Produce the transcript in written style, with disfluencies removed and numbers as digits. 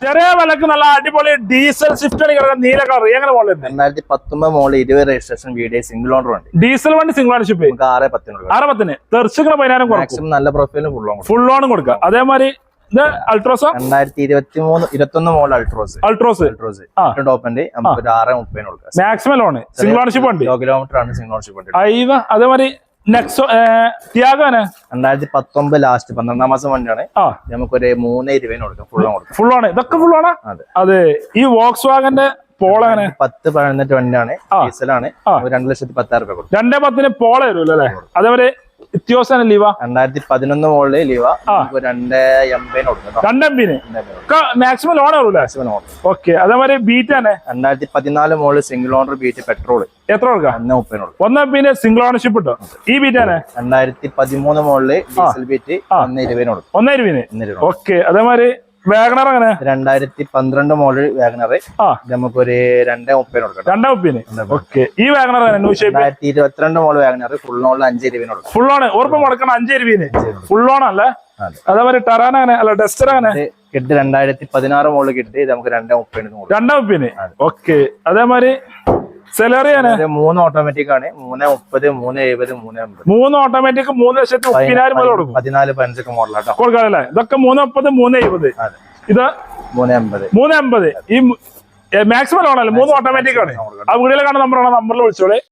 ചെറിയ വിലക്ക് നല്ല അടിപൊളി ഡീസൽ സ്വിഫ്റ്റ് നീല കളർ എങ്ങനെ model 2019 model 20 registration video single owner വണ്ടി. ഡീസൽ വണ്ടി സിംഗിൾ ഓണർഷിപ്പ് 610 തെർച്ചിങ്ങനെ 10,000 മാക്സിമം നല്ല പ്രൊഫൈലും ഫുൾ ഓണും കൊടുക്കുക. അതേമാതിരി ഇത് അൾട്രോസോ 2021 മോഡൽ അൾട്രോസ് ടോപ്പിന്റെ നമുക്ക് 630 കൊടുക്കാം. മാക്സിമം ലോണ് സിംഗിൾ ഓണർഷിപ്പ് വണ്ടി കിലോമീറ്റർ ആണ് സിംഗിൾ ഓണർഷിപ്പ് വണ്ടി. അതേമാതിരി നെക്സോ ടിയാഗോന് 2019 ലാസ്റ്റ് 12ാം മാസം വണ്ടിയാണ്. നമുക്കൊരു 320 കൊടുക്കാം. ഫുൾ ആണ് ഇതൊക്കെ ഫുൾ ആണ്. അതെ ഈ വോക്സ് വാഗന്റെ പോള 10 വണ്ടിയാണ്. ഡീസലാണ്. 2,10,000 കൊടുക്കും. 2,10 പോള വരും അല്ലേ. അതേപോലെ ഇത്യോസാണ് ലീവ 2011 മോഡല് ലീവ 280 കൊടുക്കും. 280 മാക്സിമം ലോൺ ആവൂല. ഓക്കെ. അതേമാതിരി ബീറ്റാണ് 2014 model single owner Beat petrol എത്ര കൊടുക്കാം? 130 സിംഗിൾ ഓണർഷിപ്പ് കിട്ടും. ഈ ബീറ്റാണ് 2013 മോഡല് ഡീസൽ ബീറ്റ് 120 കൊടുക്കും. 120. ഓക്കെ. അതേമാതിരി വാഗണർ അങ്ങനെ 2012 മോഡൽ വാഗണർ നമുക്കൊരു 230 കൊടുക്കാം. 230. ഓക്കെ. ഈ Wagon R 2022 model Wagon R full on 520 കൊടുക്കും. ഫുൾ ഓൺ ഉറപ്പ് കൊടുക്കണം. 520 ഫുൾ ഓൺ അല്ലേ. അതേമാതിരി ടറാന അങ്ങനെ അല്ല ഡസ്റ്റർ അങ്ങനെ കിട്ടി 2016 മോഡൽ കിട്ടി നമുക്ക് 230. ഓക്കെ. അതേമാതിരി സെലറിയാണ് 3 ഓട്ടോമാറ്റിക് ആണ്. 330 370 380 3 ഓട്ടോമാറ്റിക് 3,30,000 മുതൽ കൊടുക്കും. 14 15 മോഡലാട്ടോ കൊടുക്കാല്ലേ. ഇതൊക്കെ 330 370. ഇത് 380. ഈ മാക്സിമം ലോണല്ലേ. 3 ഓട്ടോമാറ്റിക് ആണ്. ആ വീഡിയോയിൽ കാണുന്ന നമ്പറിൽ വിളിച്ചോളെ.